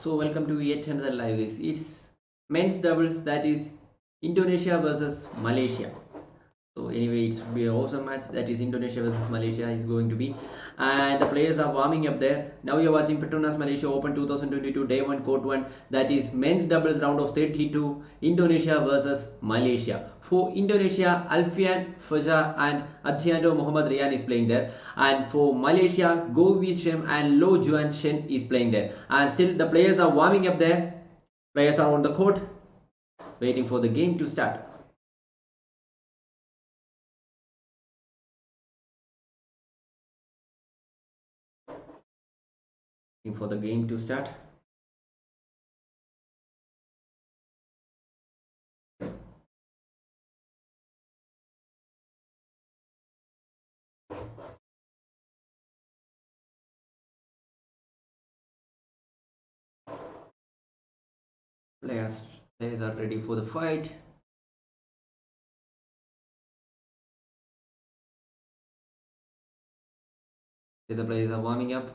So welcome to yet another live guys. It's men's doubles, that is Indonesia versus Malaysia. So anyway, it's be an awesome match, that is Indonesia versus Malaysia is going to be, and the players are warming up there. Now you're watching Petronas Malaysia Open 2022 Day 1 Court 1, that is men's doubles round of 32, Indonesia versus Malaysia. For Indonesia, ALFIAN, Fajar and ARDIANTO Muhammad Rian is playing there, and for Malaysia, Shem and Juan Shen is playing there, and still the players are warming up there. Players are on the court waiting for the game to start. Waiting for the game to start. Players are ready for the fight. The players are warming up.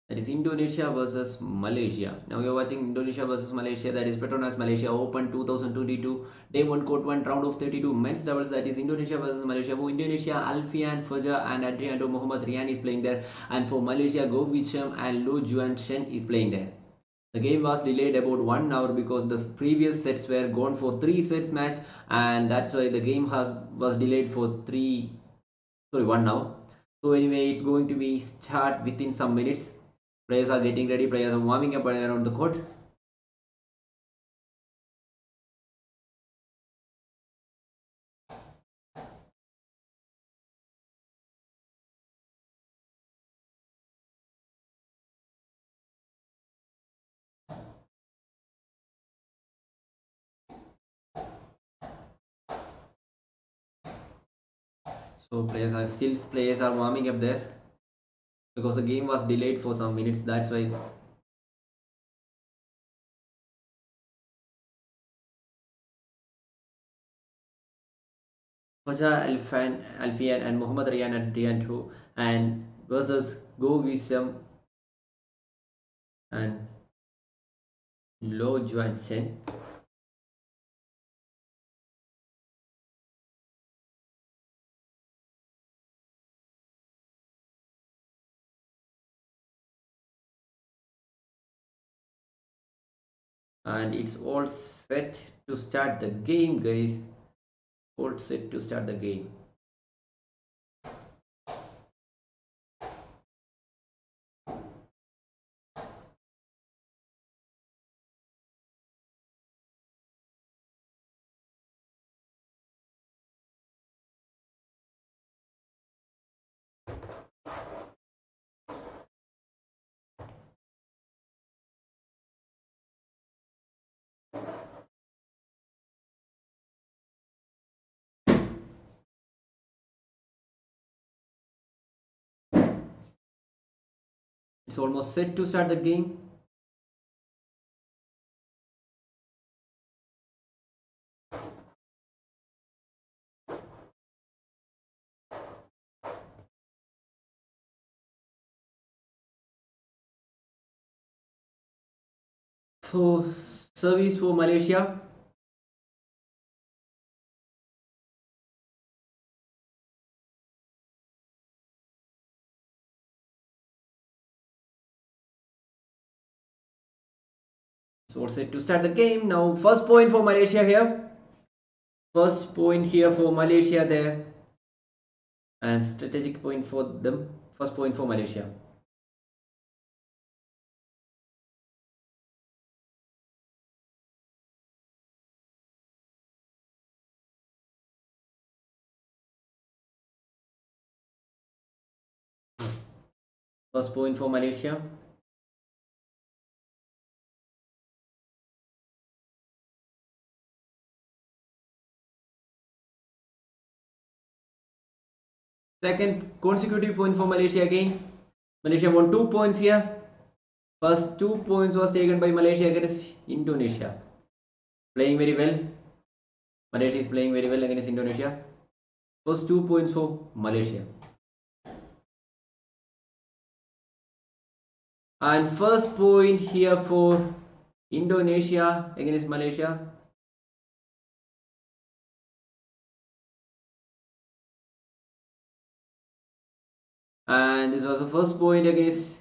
That is Indonesia versus Malaysia. Now you're watching Indonesia versus Malaysia, that is Petronas Malaysia Open 2022 Day 1 Court 1 round of 32 men's doubles, that is Indonesia versus Malaysia. For Indonesia, ALFIAN, Fajar and ARDIANTO Muhammad Rian is playing there, and for Malaysia, Shem and Juan Shen is playing there. The game was delayed about 1 hour because the previous sets were gone for 3 sets match, and that's why the game was delayed for 1 hour. So anyway, it's going to be start within some minutes. Players are getting ready, players are warming up around the court. So players are warming up there because the game was delayed for some minutes, that's why. Fajar Alfian and Muhammad Rian Adrianto and versus Shem and Juan Shen. And it's all set to start the game, guys. All set to start the game. It's almost set to start the game. So service for Malaysia. So all set to start the game. Now first point for Malaysia here. First point here for Malaysia there. And strategic point for them. First point for Malaysia. First point for Malaysia. Second consecutive point for Malaysia again. Malaysia won 2 points here. First 2 points was taken by Malaysia against Indonesia. Playing very well. Malaysia is playing very well against Indonesia. First 2 points for Malaysia. And first point here for Indonesia against Malaysia. And this was the first point against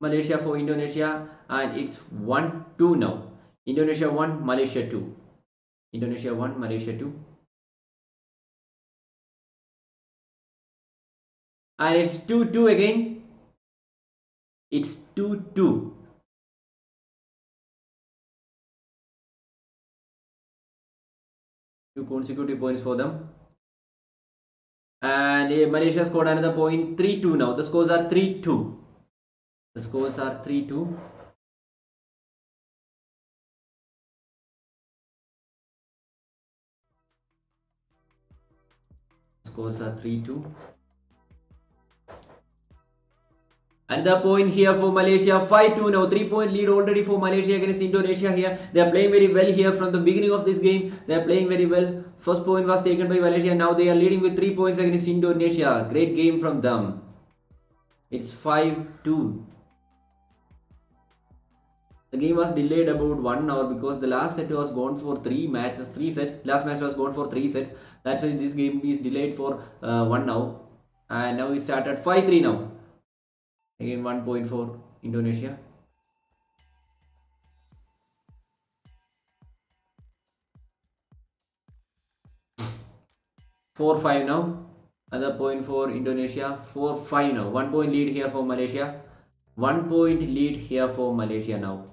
Malaysia for Indonesia, and it's 1-2 now. Indonesia 1, Malaysia 2. Indonesia 1, Malaysia 2. And it's 2-2 again. It's 2-2. Two consecutive points for them. And Malaysia scored another point, 3-2 now. The scores are 3-2. The scores are 3-2. Scores are 3-2. Another point here for Malaysia, 5-2 now. 3-point lead already for Malaysia against Indonesia here. They are playing very well here from the beginning of this game. They are playing very well. First point was taken by Malaysia. Now they are leading with 3 points against Indonesia. Great game from them. It's 5-2. The game was delayed about 1 hour because the last set was gone for 3 matches, 3 sets. Last match was gone for 3 sets. That's why this game is delayed for 1 hour. And now it started 5-3 now. Again 1 point for Indonesia. Four five now. Another point for Indonesia. 4-5 now. 1 point lead here for Malaysia. 1 point lead here for Malaysia now.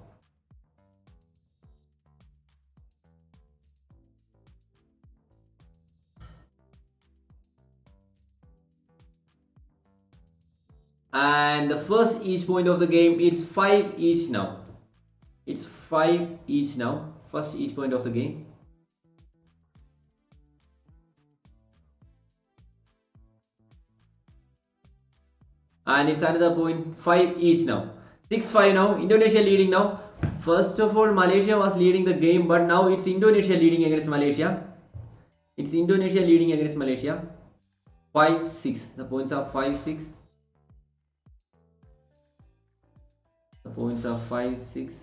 And the first each point of the game, it's 5 each now. It's 5 each now. First each point of the game. And it's another point, 5 each now. 6-5 now. Indonesia leading now. First of all, Malaysia was leading the game, but now it's Indonesia leading against Malaysia. It's Indonesia leading against Malaysia. 5-6. The points are 5-6. The points are 5-6.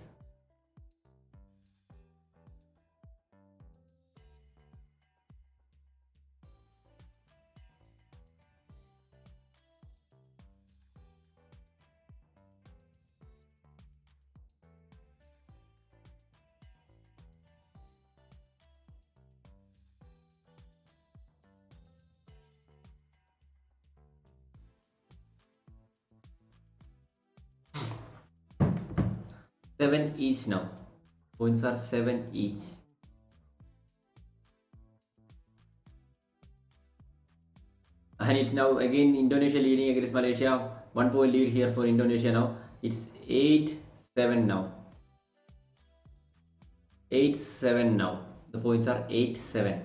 Seven each now. Points are 7 each. And it's now again Indonesia leading against Malaysia. 1 point lead here for Indonesia now. It's 8-7 now. 8-7 now. The points are 8-7.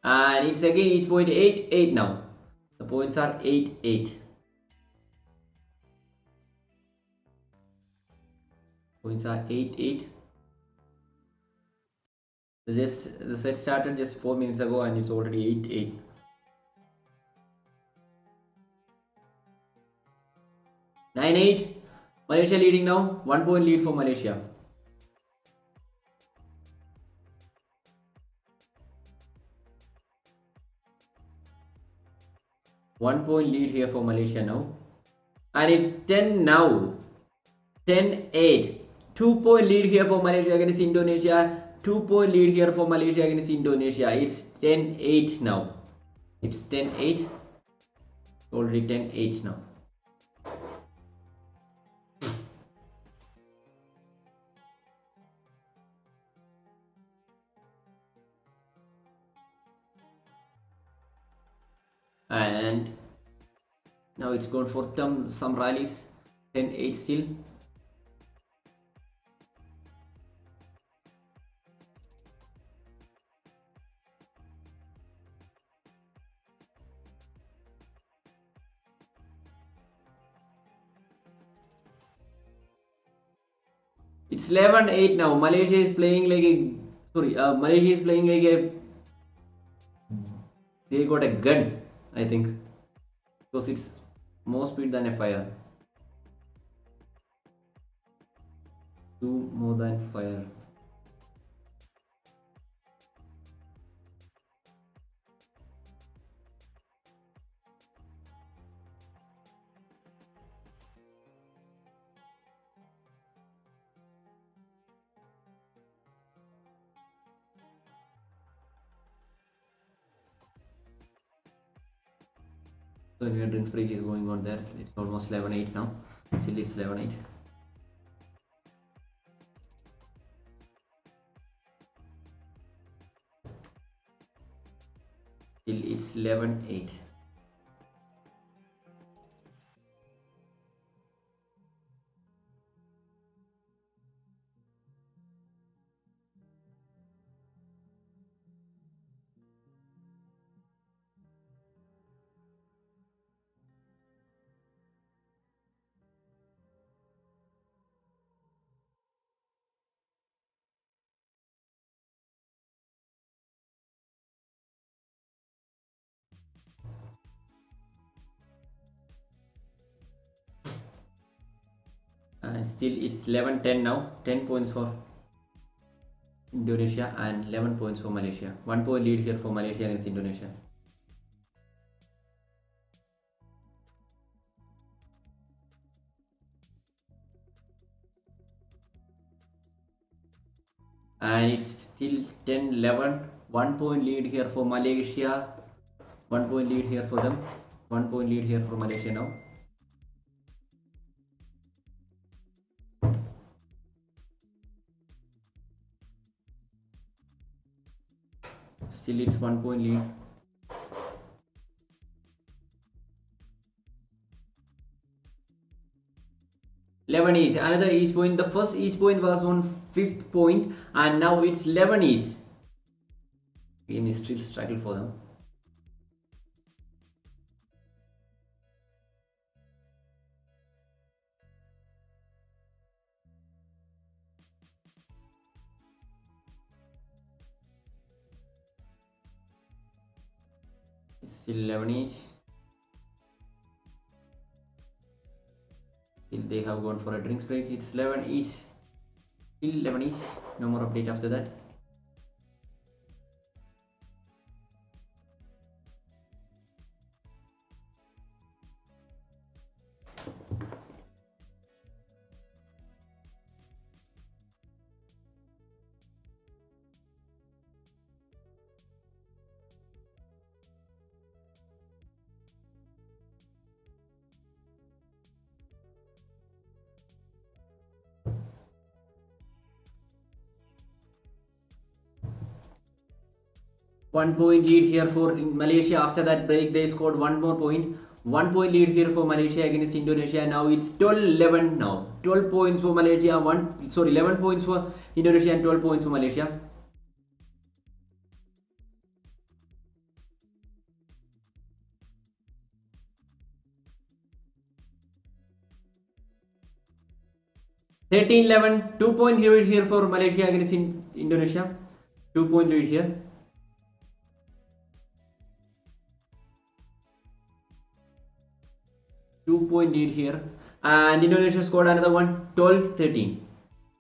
And it's again each point 8-8 now. The points are 8-8. Points are 8-8. The set started just 4 minutes ago and it's already 8-8. Nine 8. Malaysia leading now. 1 point lead for Malaysia. One point lead here for Malaysia now. And it's 10 now. 10-8. 2 point lead here for Malaysia against Indonesia. 2 point lead here for Malaysia against Indonesia. It's 10-8 now. It's 10-8. Already 10-8 now. And now it's gone for some rallies. 10-8 still. It's 11-8 now. Malaysia is playing like a Malaysia is playing like a They got a gun, I think, because it's more speed than a fire. 2 more than fire. So anyway, drinks break is going on there. It's almost 11:08 now. Still it's 11:08. Still it's 11:08. And still it's 11:10 now. 10 points for Indonesia and 11 points for Malaysia. 1 point lead here for Malaysia against Indonesia. And it's still 10-11. 1 point lead here for Malaysia. 1 point lead here for them. 1 point lead here for Malaysia now. Still it's 1 point lead. Eleven each. Another each point. The first each point was on 5th point, and now it's 11 each. Game is still struggle for them. It's still 11 each. Still they have gone for a drinks break. It's 11 each. Still 11 each. No more update after that. One point lead here for Malaysia. After that break, they scored one more point. 1 point lead here for Malaysia against Indonesia. Now it's 12-11 now. 12 points for Malaysia. 11 points for Indonesia and 12 points for Malaysia. (13-11). 2 point lead here for Malaysia against Indonesia. 2 point lead here. Two-point lead here, and Indonesia scored another one. 12-13.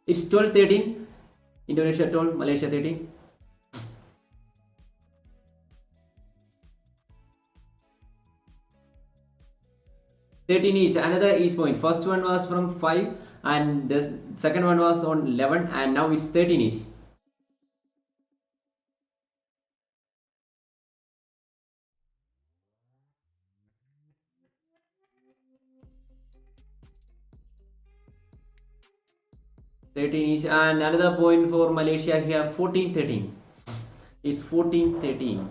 It's 12-13. Indonesia 12, Malaysia 13. Each. Another each point. First one was from 5, and the second one was on 11, and now it's 13 each. Each, and another point for Malaysia here. 14-13. It's 14-13.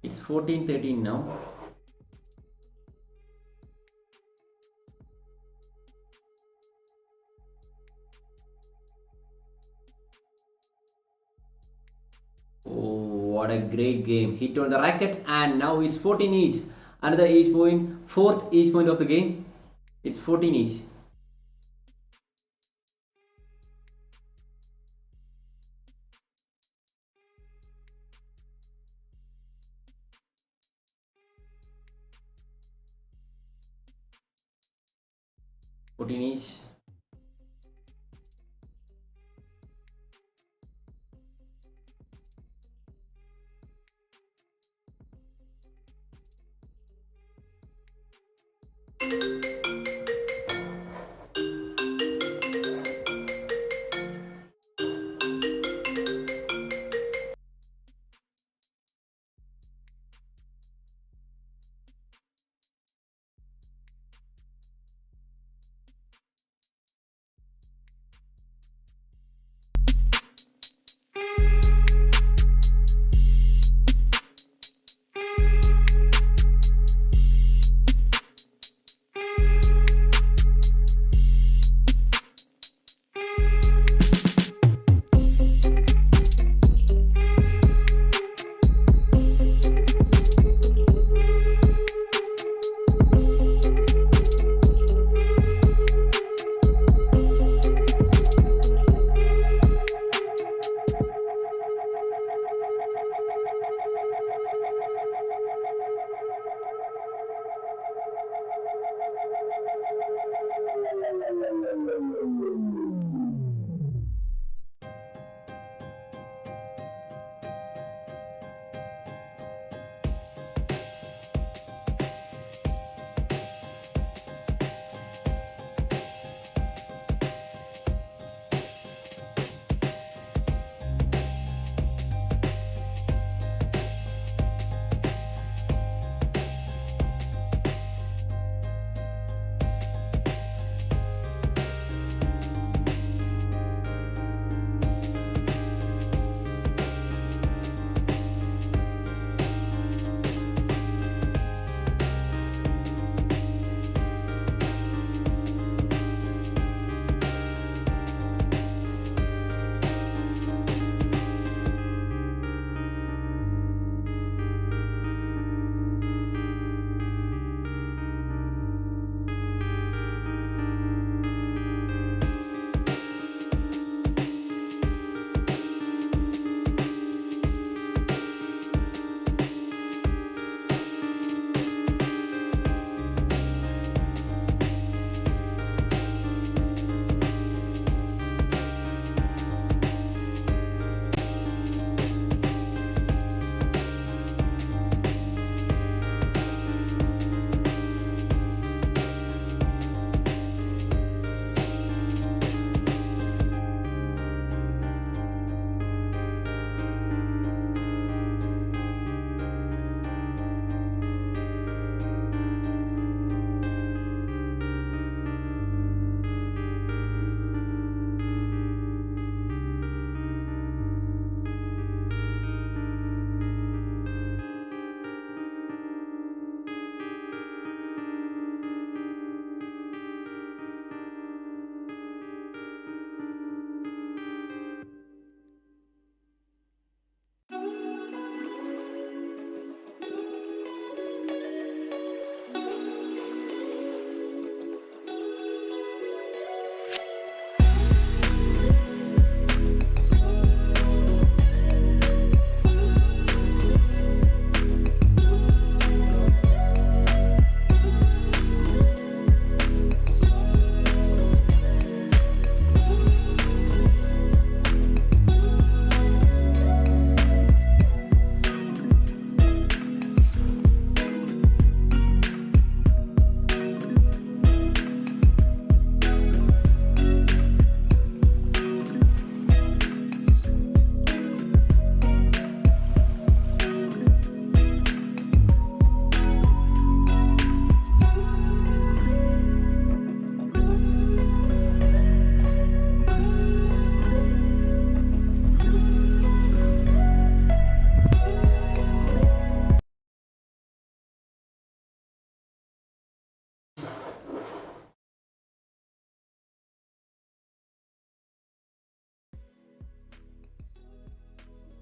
It's 14-13 now. Oh, what a great game. Hit on the racket, and now it's 14 each. Another each point. Fourth each point of the game. It's 14 each. 14 each.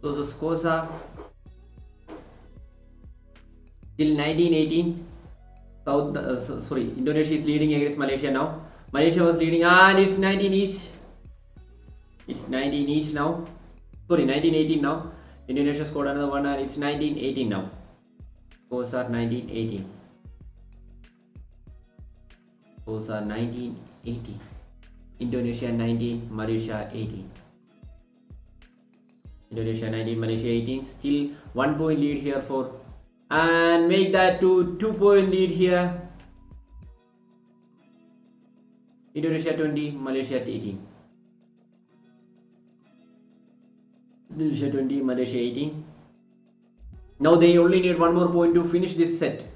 So the scores are till 1918. Indonesia is leading against Malaysia now. Malaysia was leading and it's 19 each. It's 19 each now. 1918 now. Indonesia scored another one and it's 1918 now. Scores are 1918. Those are 19-18. Indonesia 19, Malaysia 18. Indonesia 19, Malaysia 18. Still 1 point lead here for, and make that to 2 point lead here. Indonesia 20, Malaysia 18. Indonesia 20, Malaysia 18. Now they only need 1 more point to finish this set.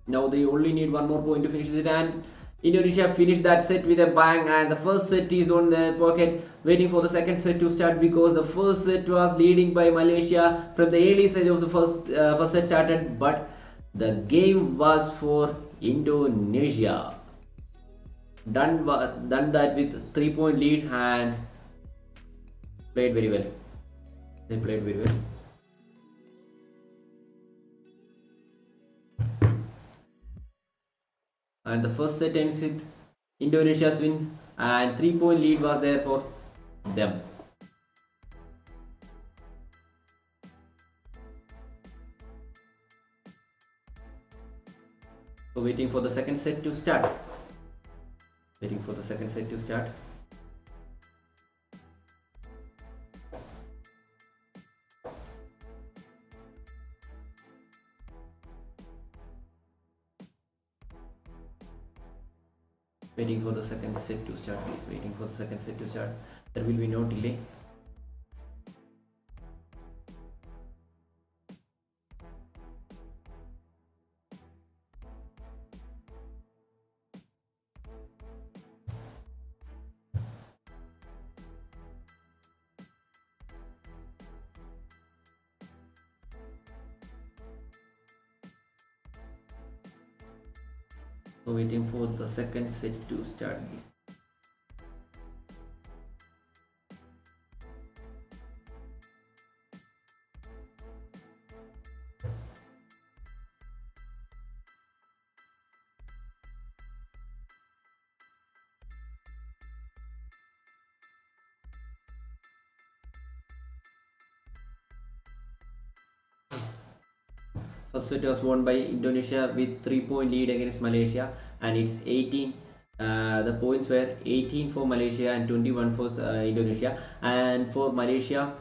Now they only need 1 more point to finish it, and Indonesia finished that set with a bang, and the first set is on the pocket, waiting for the second set to start, because the first set was leading by Malaysia from the early stage of the first set started, but the game was for Indonesia. Done that with 3 point lead, and played very well. They played very well. And the first set ends with Indonesia's win, and 3 point lead was there for them. So waiting for the second set to start. Waiting for the second set to start. Waiting for the second set to start, please. Waiting for the second set to start. There will be no delay. So waiting for the second set to start this. First set was won by Indonesia with 3 point lead against Malaysia, and it's 18. The points were 18 for Malaysia and 21 for Indonesia. And for Malaysia,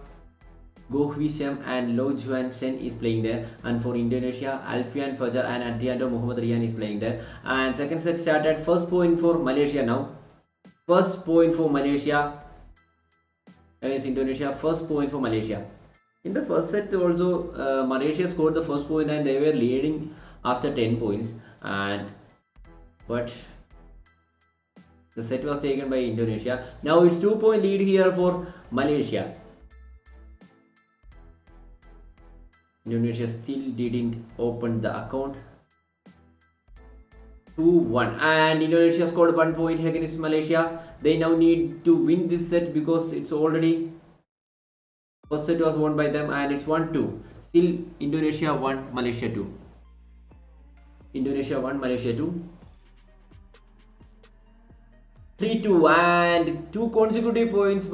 Shem and Juan Shen is playing there, and for Indonesia, ALFIAN, Fajar and ARDIANTO Rian is playing there. And second set started. First point for Malaysia now. First point for Malaysia against Indonesia. First point for Malaysia. In the first set also, Malaysia scored the first point and they were leading after 10 points, but the set was taken by Indonesia. Now it's 2 point lead here for Malaysia. Indonesia still didn't open the account. 2-1, and Indonesia scored 1 point against Malaysia. They now need to win this set because it's already, first set was won by them, and it's 1-2. Still Indonesia 1, Malaysia 2. Indonesia 1, Malaysia 2. 3-2, and two consecutive points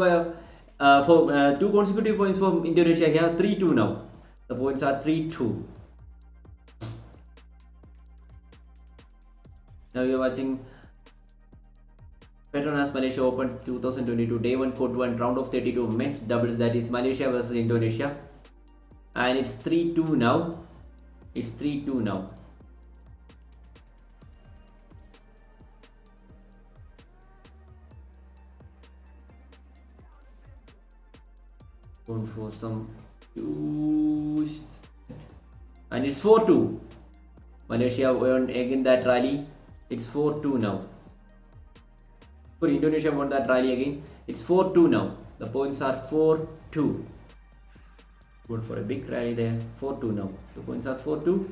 for Indonesia here. 3-2 now. The points are 3-2. Now you are watching PETRONAS Malaysia Open 2022 Day 1 Court 1 round of 32 men's doubles, that is Malaysia versus Indonesia, and it's 3-2 now. It's 3-2 now. Going for some juice, and it's 4-2. Malaysia won again that rally. It's 4-2 now. For Indonesia won that rally again. It's 4-2 now. The points are 4-2. Good for a big rally there. 4-2 now. The points are 4-2.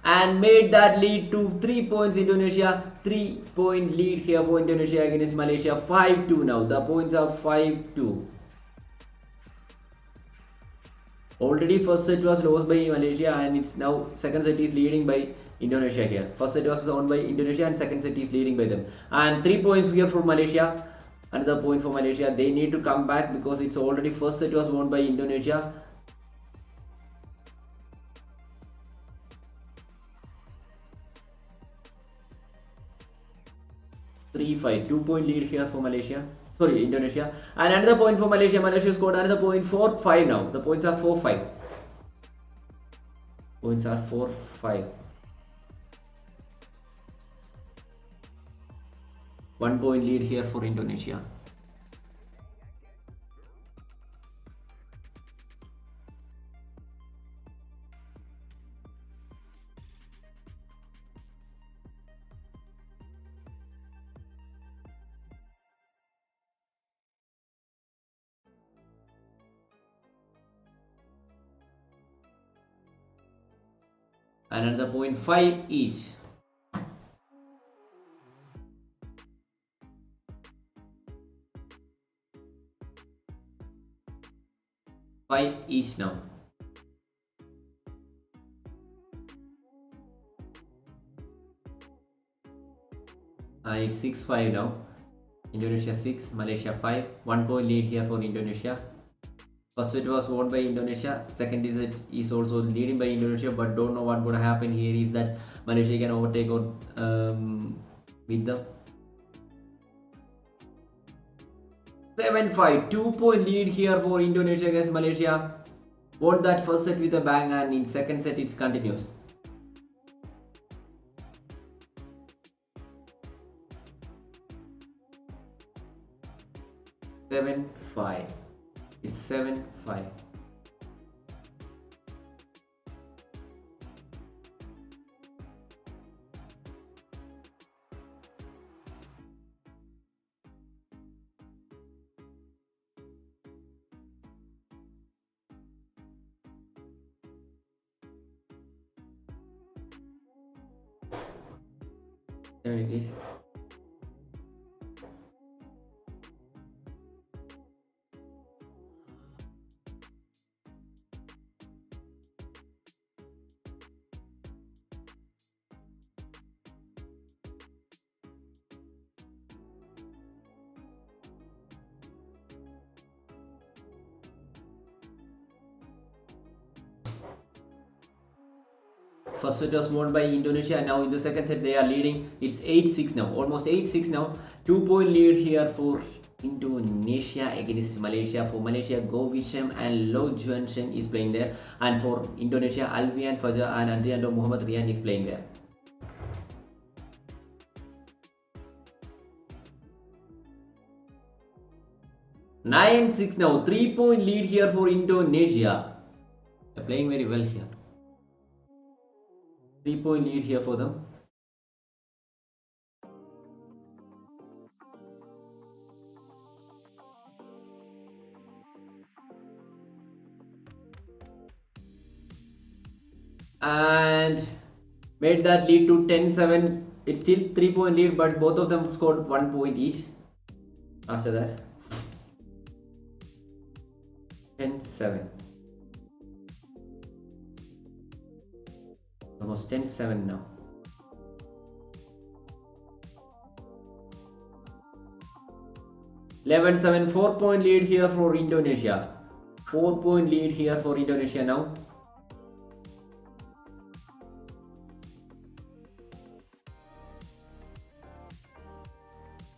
And made that lead to 3 points Indonesia. 3 point lead here for Indonesia against Malaysia. 5-2 now. The points are 5-2. Already first set was lost by Malaysia, and it's now second set is leading by Indonesia here. First set was won by Indonesia and second set is leading by them. And 3 points here for Malaysia. Another point for Malaysia. They need to come back because it's already first set was won by Indonesia. 3-5. 2-point lead here for Malaysia. Sorry, Indonesia. And another point for Malaysia. Malaysia scored another point. 4-5 now. The points are 4-5. Points are 4-5. 1 point lead here for Indonesia. And another point 5 each. 5 each now. It's 6-5 now. Indonesia 6, Malaysia 5. 1 point lead here for Indonesia. First set was won by Indonesia. Second set is also leading by Indonesia, but don't know what would happen here is that Malaysia can overtake or with them. 7-5, 2-point lead here for Indonesia against Malaysia. Won that first set with a bang, and in second set it continues. It's 7-5. There it is. First set was won by Indonesia, and now in the second set they are leading. It's 8-6 now, almost 8-6 now. 2-point lead here for Indonesia against Malaysia. For Malaysia, Shem and Juan Shen is playing there, and for Indonesia, ALFIAN, Fajar and ARDIANTO Rian is playing there. Nine 6 now. 3-point lead here for Indonesia. They're playing very well here. 3-point lead here for them. And made that lead to 10-7. It's still 3-point lead, but both of them scored 1 point each after that. 10-7. Almost 10-7 now. Eleven 7, 4-point lead here for Indonesia. 4-point lead here for Indonesia now.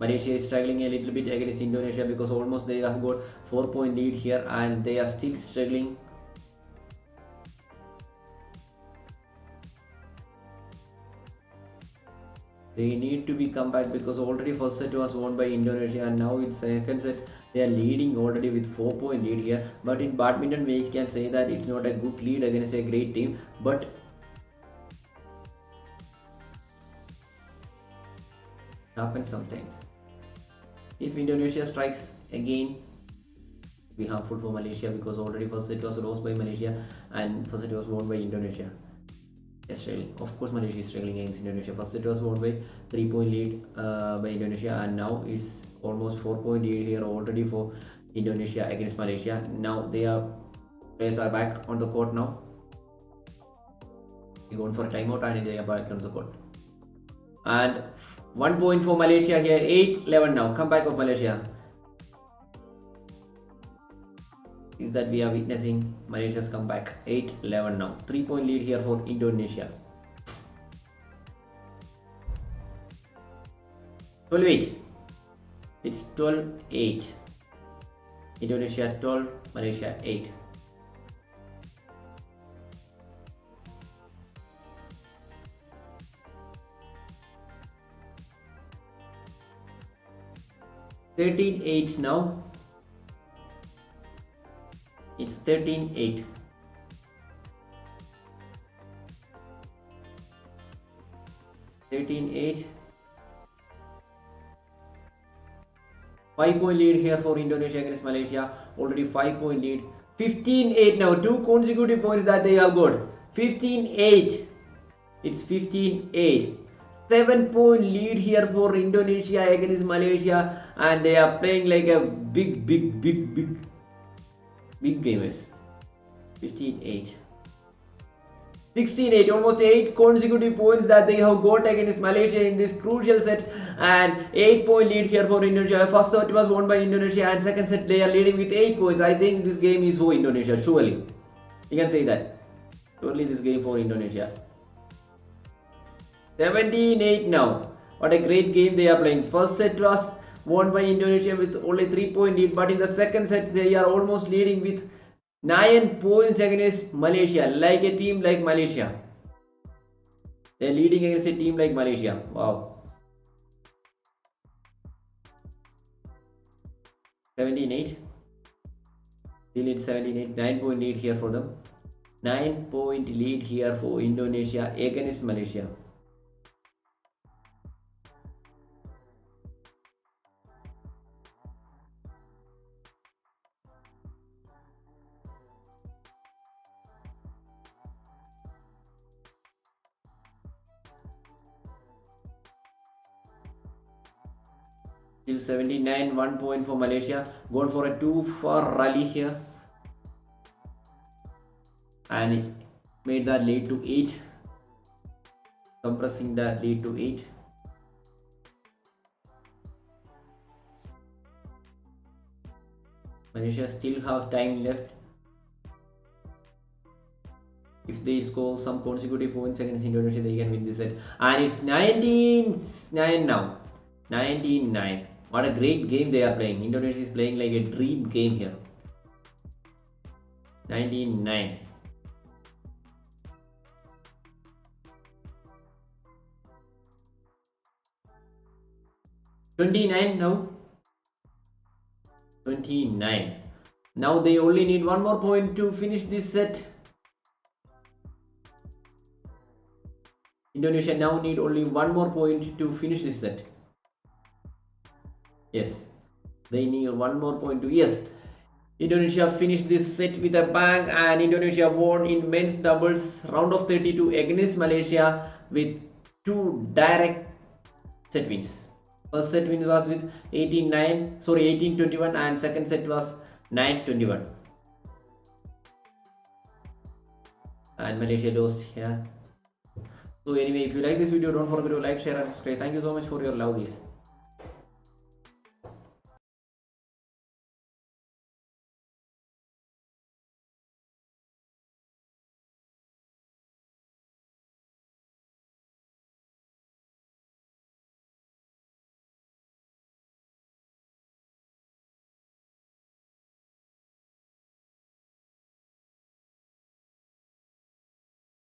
Malaysia is struggling a little bit against Indonesia because almost they have got 4-point lead here, and they are still struggling. They need to be come back because already first set was won by Indonesia, and now in second set they are leading already with 4-point lead here. But in badminton we can say that it's not a good lead against a great team, but happens sometimes. If Indonesia strikes again, be harmful for Malaysia because already first set was lost by Malaysia and first set was won by Indonesia. Struggling. Of course, Malaysia is struggling against Indonesia. First set was won by 3-point lead by Indonesia, and now it's almost 4-point lead here already for Indonesia against Malaysia. Now players are back on the court now. They're going for a timeout and they are back on the court. And 1 point for Malaysia here. 8-11 now. Comeback of Malaysia is that we are witnessing Malaysia's comeback. 8-11 now. 3-point lead here for Indonesia. 12-8. It's 12-8. Indonesia 12, Malaysia 8. $13-8 now. It's 13-8. 13-8. 5-point lead here for Indonesia against Malaysia. Already 5-point lead. 15-8 now. 2 consecutive points that they have got. 15-8. It's 15-8. 7-point lead here for Indonesia against Malaysia, and they are playing like a big gamers. 15-8. 16-8, almost 8 consecutive points that they have got against Malaysia in this crucial set, and 8-point lead here for Indonesia. First set was won by Indonesia, and second set they are leading with 8 points. I think this game is for Indonesia, surely. You can say that. Surely this game for Indonesia. 17-8 now. What a great game they are playing. First set was won by Indonesia with only 3-point lead, but in the second set they are almost leading with 9 points against Malaysia, like a team like Malaysia. They are leading against a team like Malaysia. Wow. 17-8. Still it's 17-8. 9-point lead here for them. 9-point lead here for Indonesia against Malaysia. Still 79, 1 point for Malaysia. Gone for a 2-for rally here. And it made that lead to 8. Compressing that lead to 8. Malaysia still have time left. If they score some consecutive points against Indonesia, they can win this set. And it's 19-9 now. 19-9. What a great game they are playing. Indonesia is playing like a dream game here. 19-9. $29 now. 29. Now they only need 1 more point to finish this set. Indonesia now need only 1 more point to finish this set. Yes, they need 1 more point to. Yes, Indonesia finished this set with a bang, and Indonesia won in men's doubles round of 32 against Malaysia with 2 direct set wins. First set win was with 18-21, and second set was 9-21. And Malaysia lost here. So anyway, if you like this video, don't forget to like, share and subscribe. Thank you so much for your love, guys.